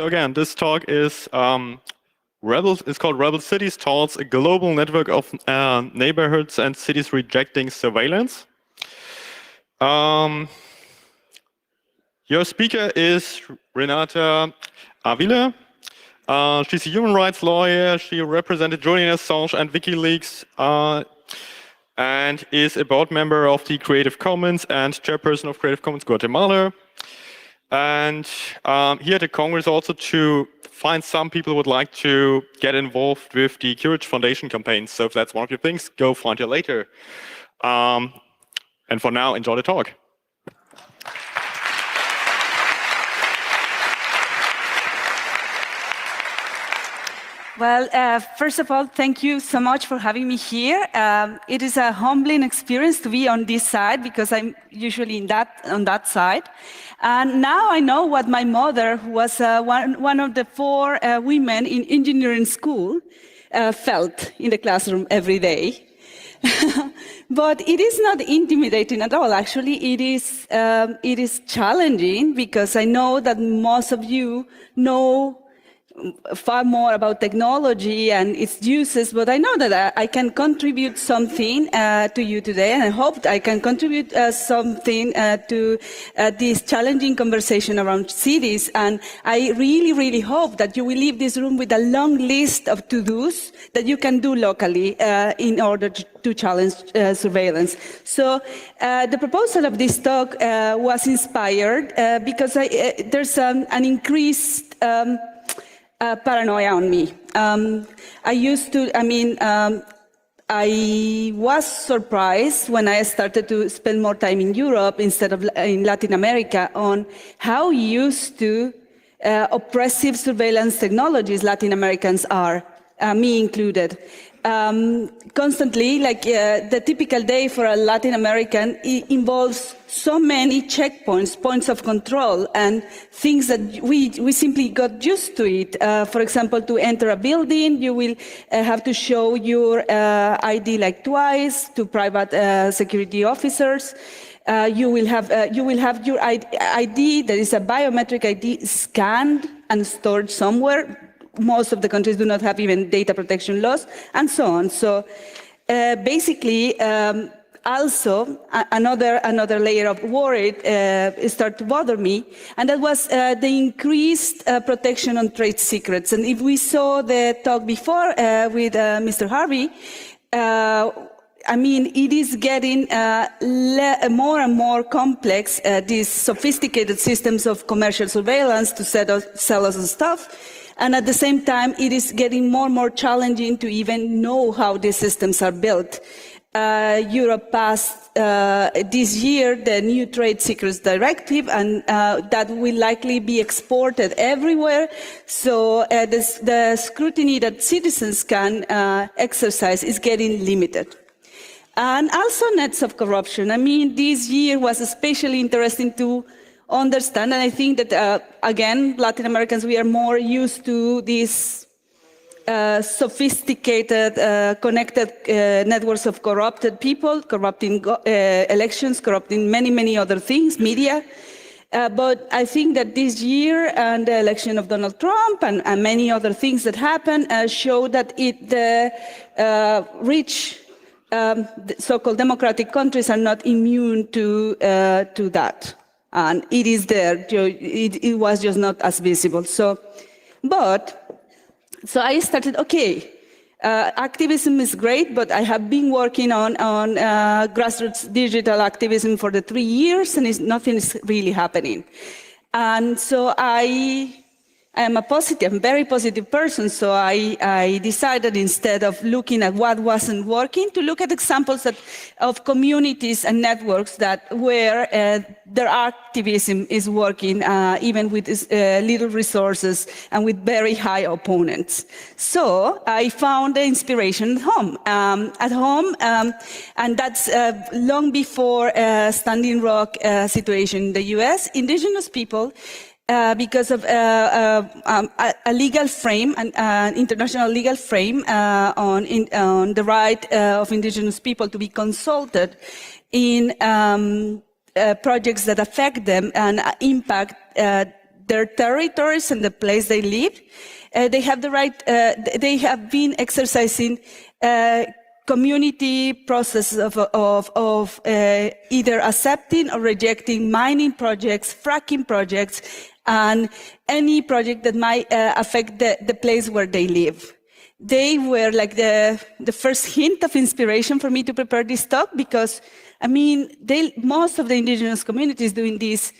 again, this talk is it's called Rebel Cities Talks, a global network of neighborhoods and cities rejecting surveillance. Your speaker is Renata Avila. She's a human rights lawyer. She represented Julian Assange and WikiLeaks and is a board member of the Creative Commons and chairperson of Creative Commons Guatemala. And here at the Congress also to find some people who would like to get involved with the Courage Foundation campaign. So if that's one of your things, go find her later. And for now, enjoy the talk. Well, first of all, thank you so much for having me here. It is a humbling experience to be on this side because I'm usually on that side. And now I know what my mother, who was one of the 4 women in engineering school, felt in the classroom every day. But it is not intimidating at all. Actually, it is challenging because I know that most of you know far more about technology and its uses, but I know that I can contribute something to you today, and I hope I can contribute something to this challenging conversation around cities. And I really, really hope that you will leave this room with a long list of to-dos that you can do locally in order to challenge surveillance. So the proposal of this talk was inspired because there's an increased paranoia on me. I was surprised when I started to spend more time in Europe instead of in Latin America on how used to oppressive surveillance technologies Latin Americans are, me included. Constantly, like the typical day for a Latin American involves so many checkpoints, points of control, and things that we simply got used to it. For example, to enter a building, you will have to show your ID like twice to private security officers. You will have your ID, that is a biometric ID, scanned and stored somewhere. Most of the countries do not have even data protection laws, and so on. So basically, also another layer of worry started to bother me, and that was the increased protection on trade secrets. And if we saw the talk before with Mr. Harvey, it is getting more and more complex, these sophisticated systems of commercial surveillance to sell us stuff. And at the same time, it is getting more and more challenging to even know how these systems are built. Europe passed this year the new Trade Secrets Directive, and that will likely be exported everywhere. So the scrutiny that citizens can exercise is getting limited. And also nets of corruption. This year was especially interesting to understand, and I think that, again, Latin Americans, we are more used to these sophisticated, connected networks of corrupted people, corrupting elections, corrupting many, many other things, media. But I think that this year and the election of Donald Trump and many other things that happened show that the rich so-called democratic countries are not immune to that. And it is there, it was just not as visible. So I started, activism is great, but I have been working on grassroots digital activism for the 3 years, and nothing is really happening. And so I am a very positive person, so I decided, instead of looking at what wasn't working, to look at examples of communities and networks where their activism is working, even with little resources and with very high opponents. So I found the inspiration at home. And that's long before Standing Rock situation in the US. Indigenous people, because of a legal frame, an international legal frame on the right of indigenous people to be consulted in projects that affect them and impact their territories and the place they live. They have the right, they have been exercising community process of either accepting or rejecting mining projects, fracking projects, and any project that might affect the place where they live. They were like the first hint of inspiration for me to prepare this talk, because, I mean, most of the indigenous communities doing this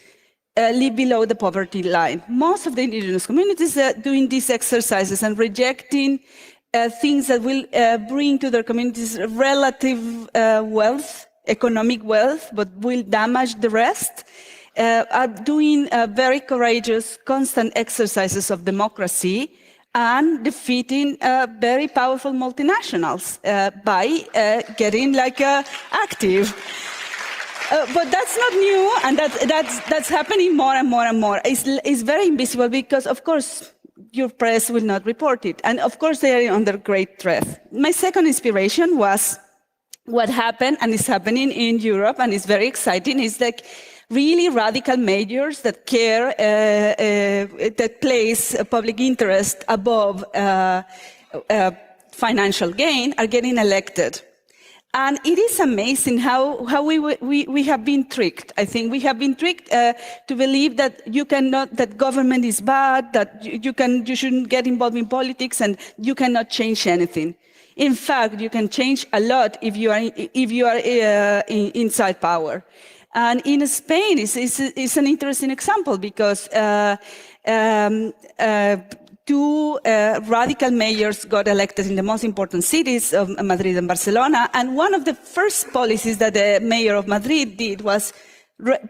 live below the poverty line. Most of the indigenous communities are doing these exercises and rejecting things that will bring to their communities relative wealth, economic wealth, but will damage the rest, are doing very courageous, constant exercises of democracy and defeating very powerful multinationals by getting like active. But that's not new, and that's happening more and more and more. It's very invisible because, of course, your press will not report it. And of course, they are under great threat. My second inspiration was what happened and is happening in Europe, and it's very exciting. It's like really radical mayors that care, that place public interest above financial gain are getting elected. And it is amazing how we have been tricked. I think we have been tricked to believe that that government is bad, that you shouldn't get involved in politics, and you cannot change anything. In fact, you can change a lot if you are inside power. And in Spain, it's an interesting example because two radical mayors got elected in the most important cities of Madrid and Barcelona. And one of the first policies that the mayor of Madrid did was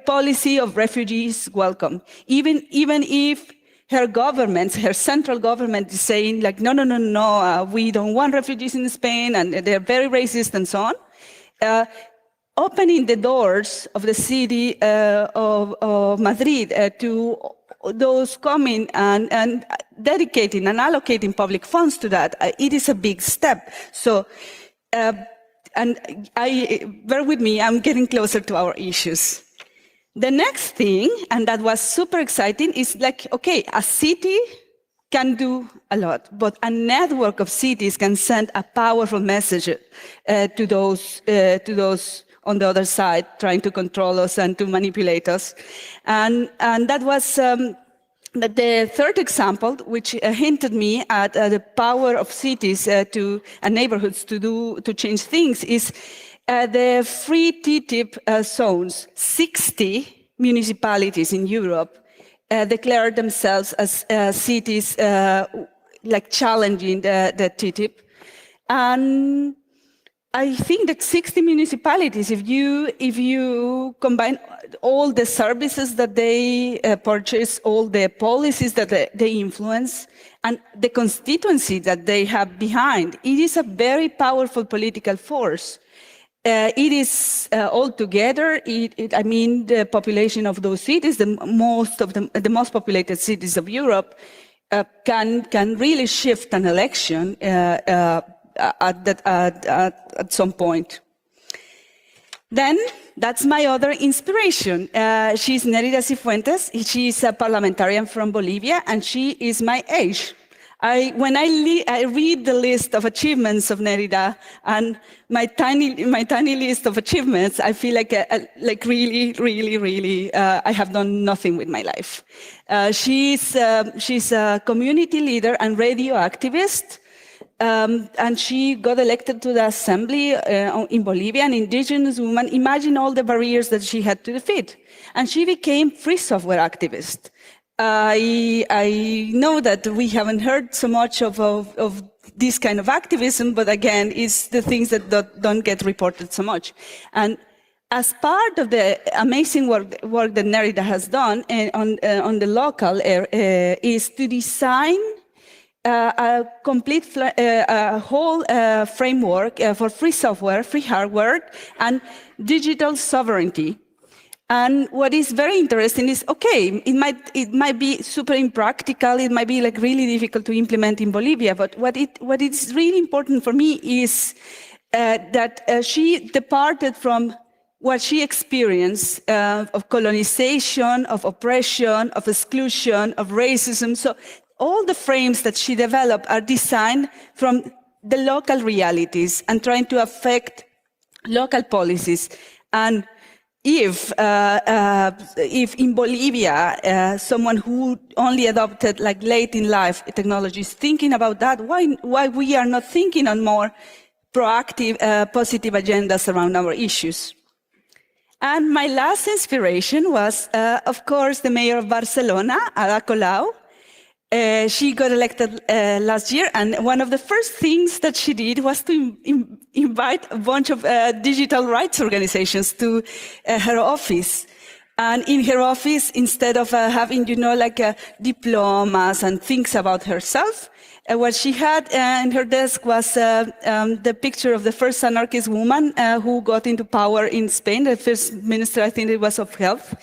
policy of refugees welcome. Even if her government, her central government is saying like, no, we don't want refugees in Spain, and they're very racist and so on. Opening the doors of the city of Madrid to those coming and dedicating and allocating public funds to that, it is a big step. So, and bear with me, I'm getting closer to our issues. The next thing, and that was super exciting, is like, okay, a city can do a lot, but a network of cities can send a powerful message to those on the other side, trying to control us and to manipulate us. And that was the third example, which hinted me at the power of cities and neighborhoods to change things, is the free TTIP zones. 60 municipalities in Europe declare themselves as cities like challenging the TTIP. And I think that 60 municipalities, if you combine all the services that they purchase, all the policies that they influence, and the constituency that they have behind, it is a very powerful political force. It is all together. I mean, the population of those cities, the most populated cities of Europe, can really shift an election at some point. Then, that's my other inspiration. She's Nerida Cifuentes. She's a parliamentarian from Bolivia, and she is my age. When I read the list of achievements of Nerida and my tiny list of achievements, I feel like really, I have done nothing with my life. She's a community leader and radio activist. And she got elected to the assembly in Bolivia, an indigenous woman. Imagine all the barriers that she had to defeat. And she became free software activist. I know that we haven't heard so much of this kind of activism, but again, it's the things that don't get reported so much. And as part of the amazing work that Nerida has done on the local is to design a complete whole framework for free software, free hardware, and digital sovereignty. And what is very interesting is, okay, it might be super impractical, it might be like really difficult to implement in Bolivia, but what is really important for me is that she departed from what she experienced of colonization, of oppression, of exclusion, of racism. So all the frames that she developed are designed from the local realities and trying to affect local policies. And if in Bolivia, someone who only adopted like late in life technologies, thinking about that, why we are not thinking on more proactive, positive agendas around our issues? And my last inspiration was, of course, the mayor of Barcelona, Ada Colau. She got elected last year, and one of the first things that she did was to invite a bunch of digital rights organizations to her office. And in her office, instead of having, like diplomas and things about herself, what she had in her desk was the picture of the first anarchist woman who got into power in Spain, the first minister, I think it was of health.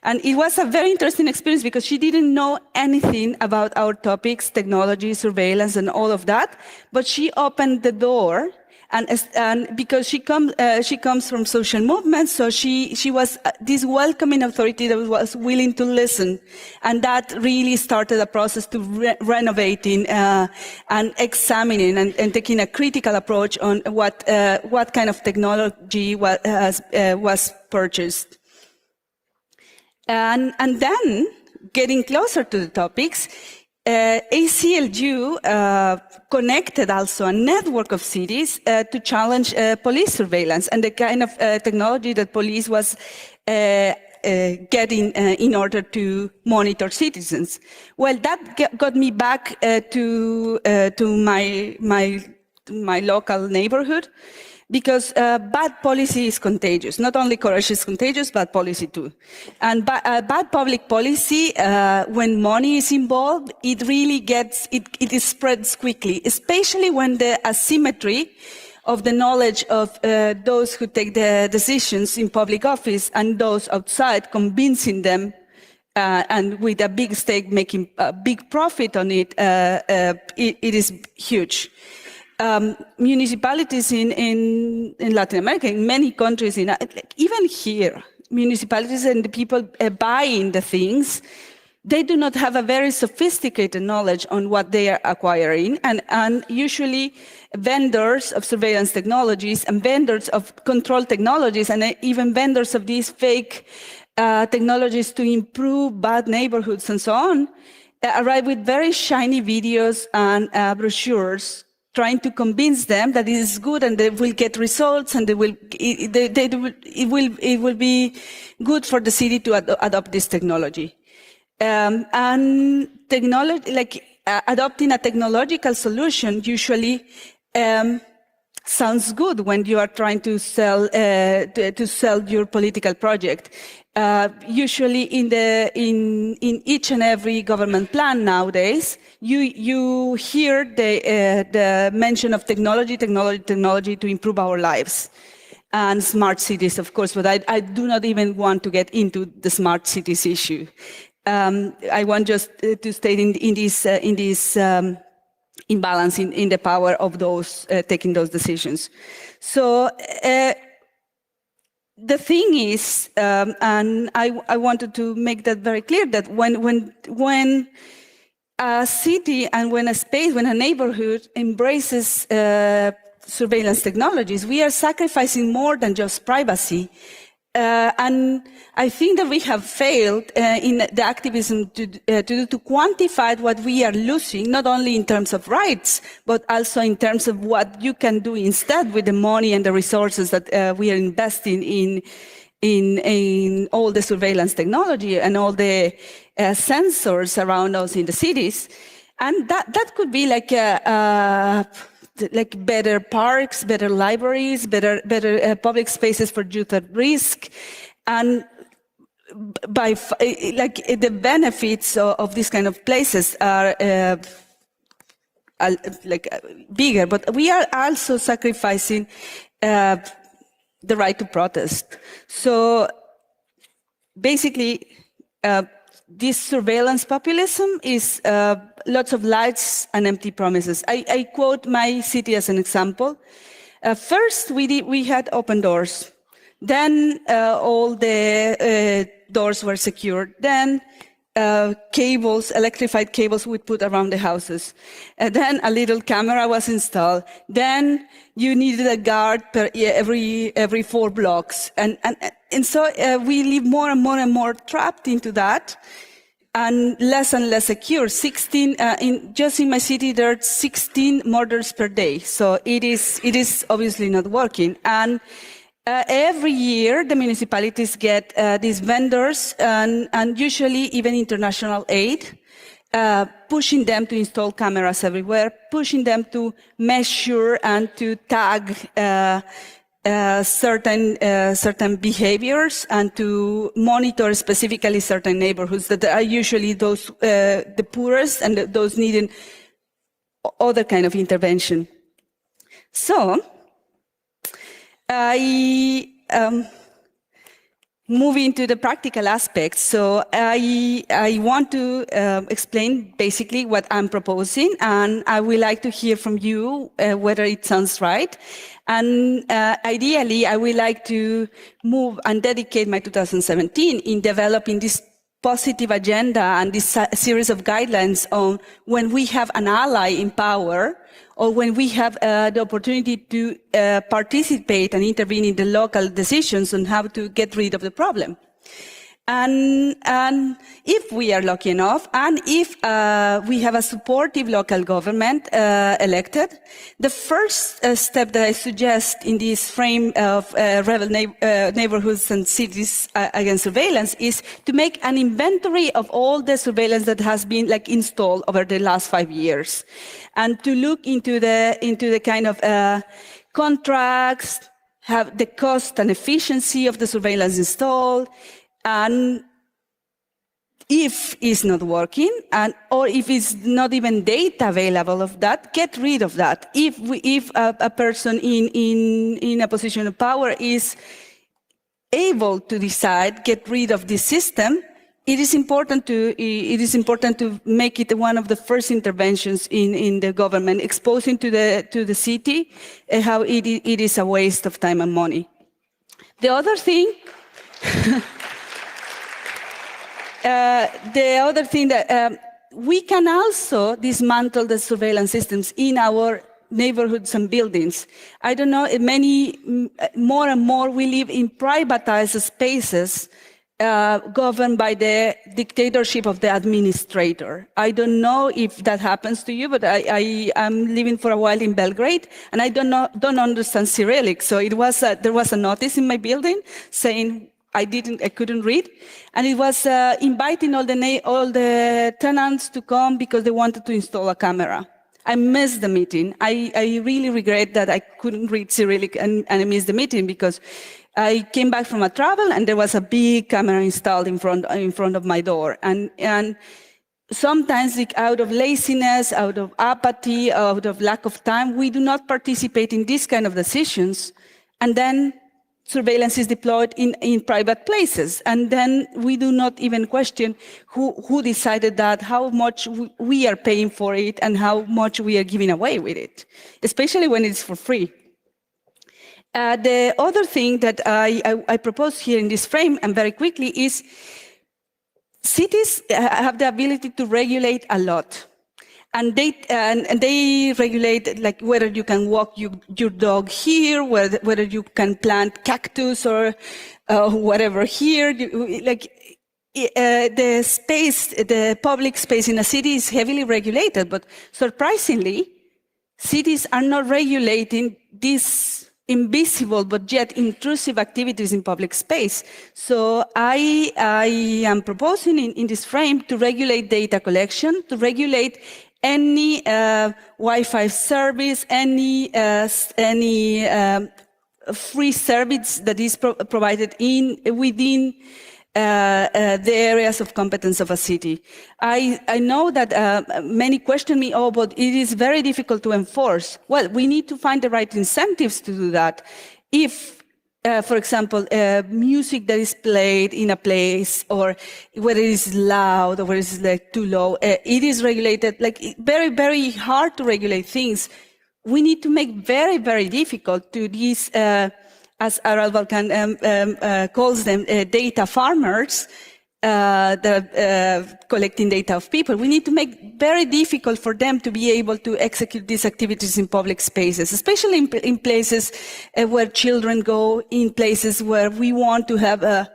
And it was a very interesting experience because she didn't know anything about our topics, technology, surveillance, and all of that. But she opened the door, and because she comes from social movements, so she was this welcoming authority that was willing to listen, and that really started a process to renovating and examining and taking a critical approach on what kind of technology was purchased. And then, getting closer to the topics, ACLU connected also a network of cities to challenge police surveillance and the kind of technology that police was getting in order to monitor citizens. Well, that got me back to my local neighborhood. Because bad policy is contagious. Not only courage is contagious, bad policy too. And bad public policy, when money is involved, it really it spreads quickly, especially when the asymmetry of the knowledge of those who take the decisions in public office and those outside convincing them and with a big stake making a big profit on it, it is huge. Municipalities in Latin America, in many countries, even here, municipalities and the people buying the things, they do not have a very sophisticated knowledge on what they are acquiring, and usually vendors of surveillance technologies and vendors of control technologies and even vendors of these fake technologies to improve bad neighborhoods and so on, arrive with very shiny videos and brochures trying to convince them that it is good and they will get results and it will be good for the city to adopt this technology. And technology, adopting a technological solution usually sounds good when you are trying to sell your political project. Usually in each and every government plan nowadays, you hear the mention of technology to improve our lives. And smart cities, of course, but I do not even want to get into the smart cities issue. I want just to state in this imbalance in the power of those taking those decisions. So the thing is, and I wanted to make that very clear, that when a city and when a neighborhood embraces surveillance technologies, we are sacrificing more than just privacy. And I think that we have failed in the activism to quantify what we are losing, not only in terms of rights, but also in terms of what you can do instead with the money and the resources that we are investing in all the surveillance technology and all the sensors around us in the cities. And that could be like better parks, better libraries, better public spaces for youth at risk, and the benefits of these kind of places are bigger. But we are also sacrificing the right to protest. So basically, this surveillance populism is lots of lights and empty promises. I quote my city as an example. First, we had open doors. Then all the doors were secured. Then cables, electrified cables would put around the houses. And then a little camera was installed. Then you needed a guard per every 4 blocks. And so we live more and more and more trapped into that and less secure. 16, just in my city, there are 16 murders per day. So it is obviously not working. And every year, the municipalities get these vendors and usually even international aid, pushing them to install cameras everywhere, pushing them to measure and to tag certain behaviors and to monitor specifically certain neighborhoods that are usually those the poorest and those needing other kind of intervention. So I move into the practical aspects. So I want to explain basically what I'm proposing, and I would like to hear from you whether it sounds right. And ideally, I would like to move and dedicate my 2017 in developing this positive agenda and this series of guidelines on when we have an ally in power, or when we have the opportunity to participate and intervene in the local decisions on how to get rid of the problem. And if we are lucky enough, and if we have a supportive local government elected, the first step that I suggest in this frame of rebel neighborhoods and cities against surveillance is to make an inventory of all the surveillance that has been installed over the last 5 years, and to look into the kind of contracts, have the cost and efficiency of the surveillance installed. And if it's not working, or if it's not even data available of that, get rid of that. If a person in a position of power is able to decide, get rid of this system, it is important to make it one of the first interventions in the government, exposing to the city how it is a waste of time and money. The other thing. That we can also dismantle the surveillance systems in our neighborhoods and buildings. I don't know, more and more we live in privatized spaces governed by the dictatorship of the administrator. I don't know if that happens to you, but I am living for a while in Belgrade, and I don't understand Cyrillic. So there was a notice in my building saying I couldn't read, and it was inviting all the tenants to come because they wanted to install a camera. I missed the meeting. I really regret that I couldn't read Cyrillic and I missed the meeting, because I came back from a travel and there was a big camera installed in front of my door. And sometimes, out of laziness, out of apathy, out of lack of time, we do not participate in these kind of decisions, and then surveillance is deployed in private places, and then we do not even question who decided that, how much we are paying for it, and how much we are giving away with it, especially when it's for free. The other thing that I propose here in this frame, and very quickly, is cities have the ability to regulate a lot. And they regulate whether you can walk your dog here, whether you can plant cactus or whatever here. The public space in a city is heavily regulated, but surprisingly, cities are not regulating these invisible but yet intrusive activities in public space. So I am proposing in this frame to regulate data collection, to regulate any Wi-Fi service, any free service that is provided within the areas of competence of a city. I know that many question me, but it is very difficult to enforce. Well, we need to find the right incentives to do that. If for example, music that is played in a place, or whether it is loud or whether it is too low, it is regulated, very, very hard to regulate things. We need to make very, very difficult to these as Aral Balkan calls them, data farmers, collecting data of people. We need to make very difficult for them to be able to execute these activities in public spaces, especially in places where children go, in places where we want to have a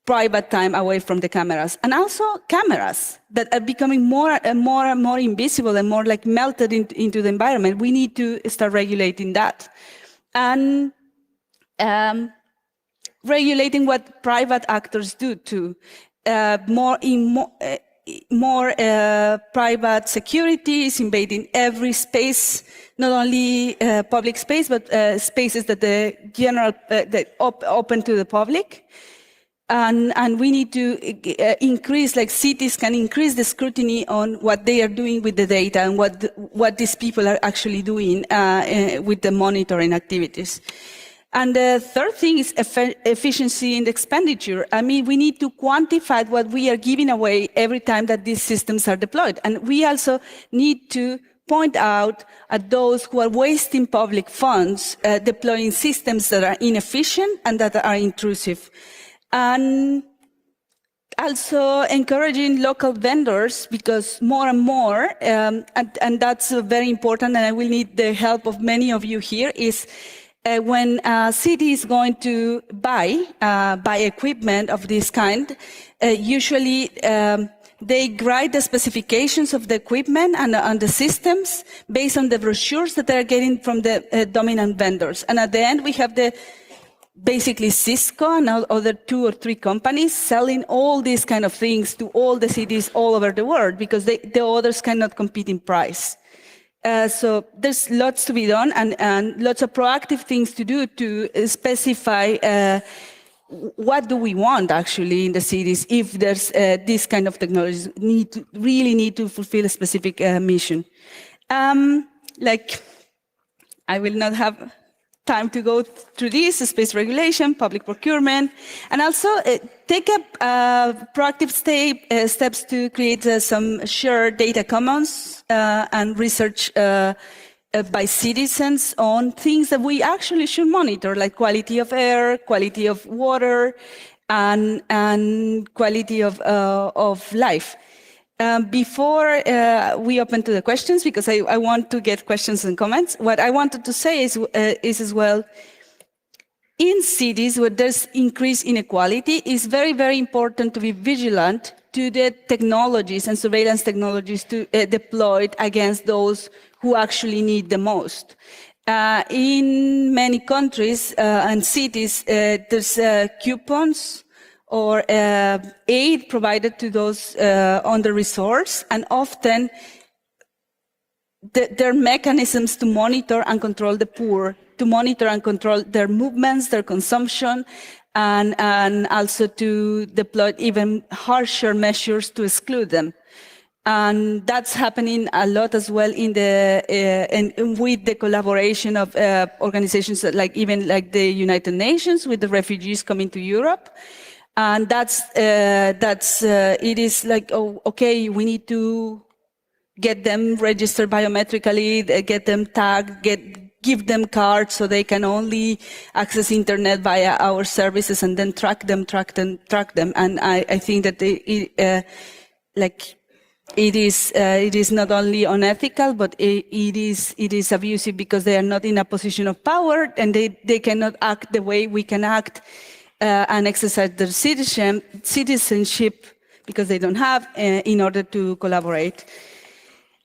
private time away from the cameras. And also cameras that are becoming more and more invisible and more like melted into the environment. We need to start regulating that. And regulating what private actors do too. More private security is invading every space, not only public space, but spaces that the general that open to the public. And we need to increase, like cities can increase the scrutiny on what they are doing with the data and what these people are actually doing with the monitoring activities. And the third thing is efficiency in the expenditure. I mean, we need to quantify what we are giving away every time that these systems are deployed. And we also need to point out at those who are wasting public funds, deploying systems that are inefficient and that are intrusive. And also encouraging local vendors, because more and more, and that's very important, and I will need the help of many of you here, is when a city is going to buy equipment of this kind, usually they write the specifications of the equipment and the systems based on the brochures that they're getting from the dominant vendors. And at the end, we have basically Cisco and other 2 or 3 companies selling all these kind of things to all the cities all over the world, because the others cannot compete in price. So there's lots to be done and lots of proactive things to do to specify what do we want actually in the cities if there's this kind of technologies really need to fulfill a specific mission. Like, I will not have time to go through this, space regulation, public procurement, and also take up proactive steps to create some shared data commons and research by citizens on things that we actually should monitor, like quality of air, quality of water, and quality of life. Before we open to the questions, because I want to get questions and comments, what I wanted to say is as well, in cities where there's increased inequality, it's very, very important to be vigilant to the technologies and surveillance technologies deployed against those who actually need the most. In many countries and cities, there's coupons or aid provided to those under-resourced, and often there are mechanisms to monitor and control the poor, to monitor and control their movements, their consumption, and also to deploy even harsher measures to exclude them. And that's happening a lot as well in with the collaboration of organizations like the United Nations with the refugees coming to Europe. And it is like, oh, okay, we need to get them registered biometrically, get them tagged, give them cards so they can only access internet via our services, and then track them. And I think that it is not only unethical, but it is abusive, because they are not in a position of power and they cannot act the way we can act and exercise their citizenship, because they don't have, in order to collaborate.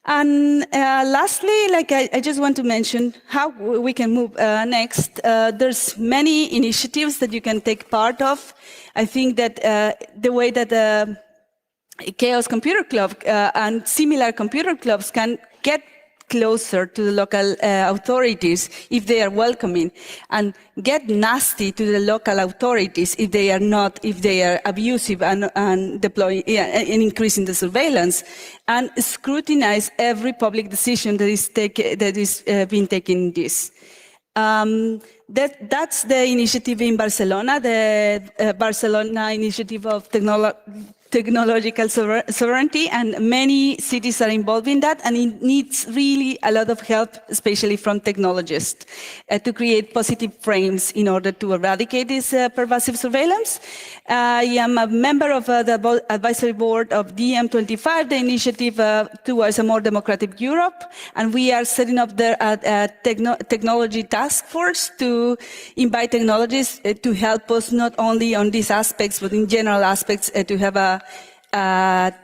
And lastly, I just want to mention how we can move next. There's many initiatives that you can take part of. I think that the way that Chaos Computer Club and similar computer clubs can get closer to the local authorities if they are welcoming, and get nasty to the local authorities if they are abusive and deploying and increasing the surveillance, and scrutinize every public decision that is being taken in this. That's the initiative in Barcelona, the Barcelona Initiative technological sovereignty, and many cities are involved in that, and it needs really a lot of help, especially from technologists, to create positive frames in order to eradicate this pervasive surveillance. I am a member of the advisory board of DM25, the initiative towards a more democratic Europe, and we are setting up the technology task force to invite technologists to help us not only on these aspects, but in general aspects, to have a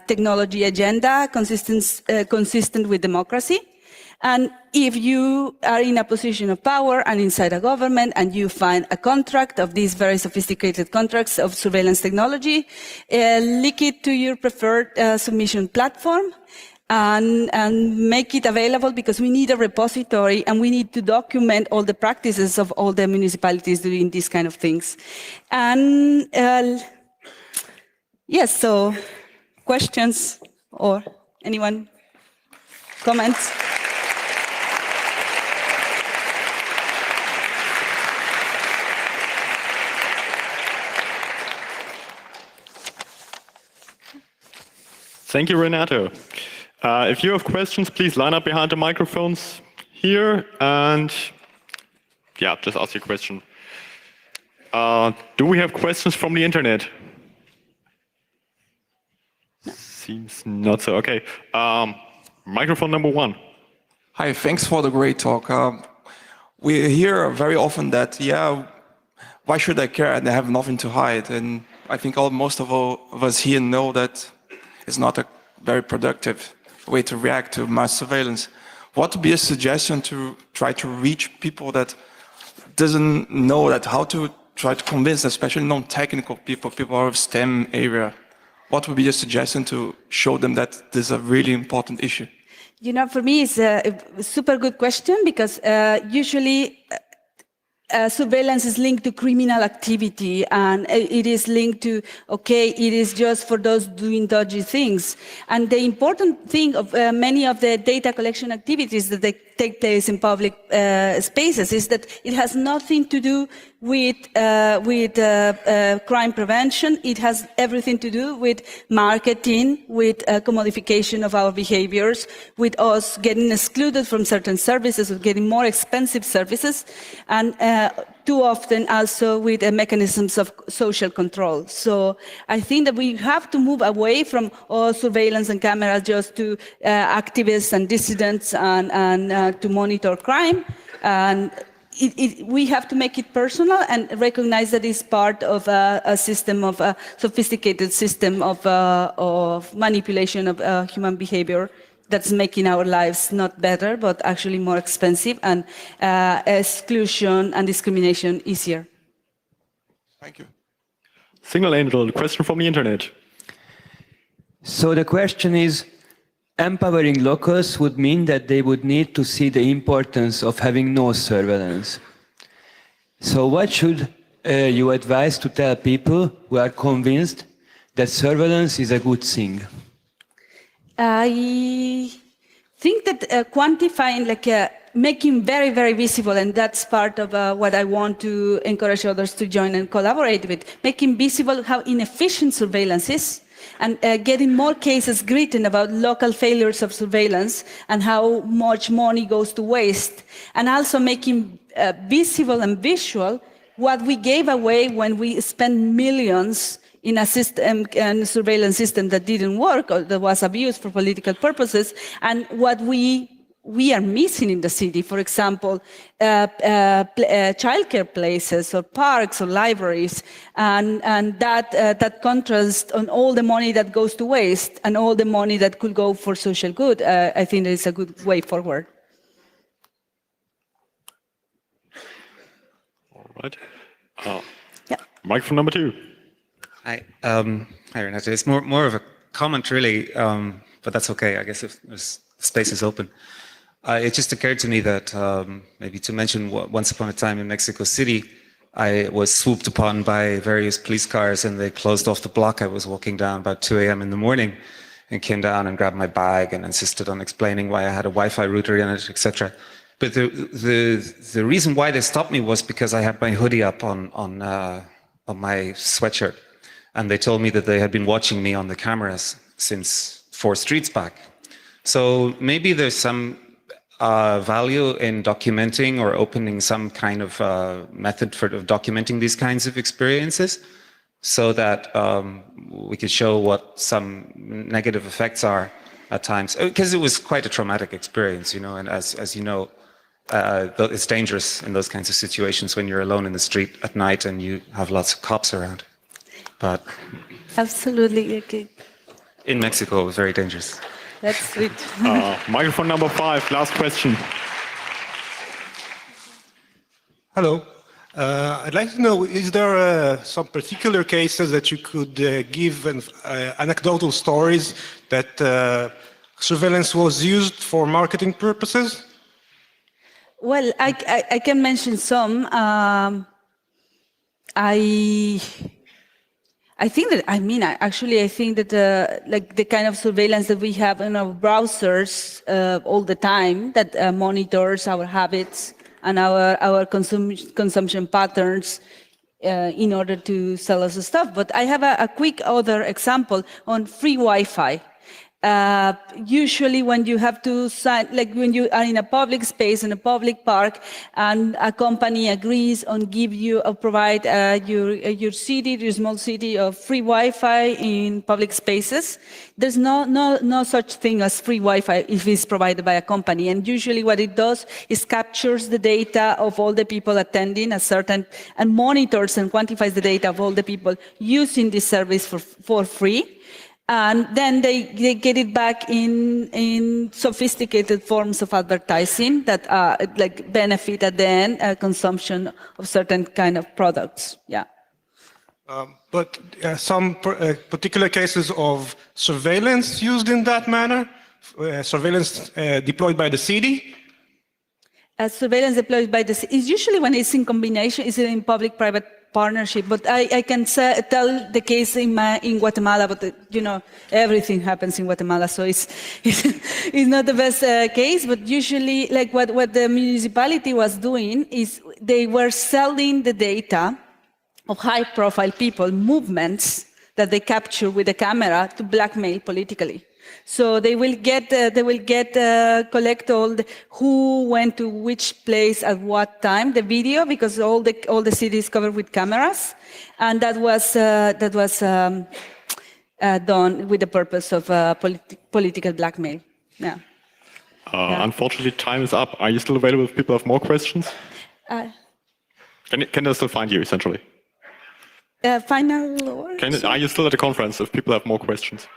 technology agenda consistent with democracy. And if you are in a position of power and inside a government and you find a contract of these very sophisticated contracts of surveillance technology, link it to your preferred submission platform and make it available, because we need a repository and we need to document all the practices of all the municipalities doing these kind of things. And yes, so questions or anyone? Comments? Thank you, Renato. If you have questions, please line up behind the microphones here and yeah, just ask your question. Do we have questions from the internet? Seems not so. Okay. Microphone number 1. Hi, thanks for the great talk. We hear very often that, yeah, why should I care? And I have nothing to hide. And I think most of us here know that it's not a very productive way to react to mass surveillance. What would be a suggestion to try to reach people that doesn't know that how to try to convince, especially non-technical people, people out of STEM area? What would be a suggestion to show them that this is a really important issue? You know, for me, it's a super good question, because usually surveillance is linked to criminal activity, and it is linked to, okay, it is just for those doing dodgy things. And the important thing of many of the data collection activities that they take place in public spaces is that it has nothing to do with crime prevention. It has everything to do with marketing, with commodification of our behaviors, with us getting excluded from certain services or getting more expensive services, and too often also with mechanisms of social control. So I think that we have to move away from all surveillance and cameras just to activists and dissidents and to monitor crime. And we have to make it personal and recognize that it's part of a system of a sophisticated system of manipulation of human behavior that's making our lives not better, but actually more expensive, and exclusion and discrimination easier. Thank you. Signal Angel, question from the internet. So the question is, empowering locals would mean that they would need to see the importance of having no surveillance. So what should you advise to tell people who are convinced that surveillance is a good thing? I think that quantifying, making very, very visible, and that's part of what I want to encourage others to join and collaborate with, making visible how inefficient surveillance is, and getting more cases written about local failures of surveillance and how much money goes to waste, and also making visible and visual what we gave away when we spent millions in a system and surveillance system that didn't work or that was abused for political purposes, and what we are missing in the city. For example, childcare places or parks or libraries, and that contrast on all the money that goes to waste and all the money that could go for social good. I think it's a good way forward. All right. Yeah. Microphone number 2. Hi, Renato. It's more of a comment, really, but that's okay. I guess if space is open. It just occurred to me that maybe to mention once upon a time in Mexico City, I was swooped upon by various police cars, and they closed off the block I was walking down about 2 a.m. in the morning, and came down and grabbed my bag and insisted on explaining why I had a Wi-Fi router in it, etc. But the reason why they stopped me was because I had my hoodie up on my sweatshirt. And they told me that they had been watching me on the cameras since 4 streets back. So maybe there's some value in documenting or opening some kind of method for documenting these kinds of experiences, so that we could show what some negative effects are at times. Because it was quite a traumatic experience, you know, and as you know, it's dangerous in those kinds of situations when you're alone in the street at night and you have lots of cops around. But Absolutely. Okay. in Mexico, it was very dangerous. That's sweet. Microphone number 5, last question. Hello. I'd like to know, is there some particular cases that you could give anecdotal stories that surveillance was used for marketing purposes? Well, I can mention some. I think that, I think that like the kind of surveillance that we have in our browsers all the time, that monitors our habits and our consumption patterns in order to sell us stuff. But I have a quick other example on free Wi-Fi. Usually when you have to sign, like when you are in a public space, in a public park, and a company agrees on give you or provide your city, your small city, of free Wi-Fi in public spaces, there's no such thing as free Wi-Fi if it's provided by a company. And usually what it does is captures the data of all the people attending and monitors and quantifies the data of all the people using this service for free. And then they get it back in sophisticated forms of advertising that like benefit at the end consumption of certain kind of products. Yeah. But some particular cases of surveillance used in that manner, surveillance deployed by the city. Surveillance deployed by the city is usually when it's in combination, is in public-private partnership. But I can tell the case in Guatemala, but you know everything happens in Guatemala, so it's not the best case. But usually, like what the municipality was doing is they were selling the data of high-profile people, movements that they capture with the camera to blackmail politically. So they will collect all who went to which place at what time, the video, because all the city is covered with cameras, and that was done with the purpose of political blackmail. Yeah. Unfortunately, time is up. Are you still available if people have more questions? Can they still find you, essentially? Final. Are you still at the conference if people have more questions?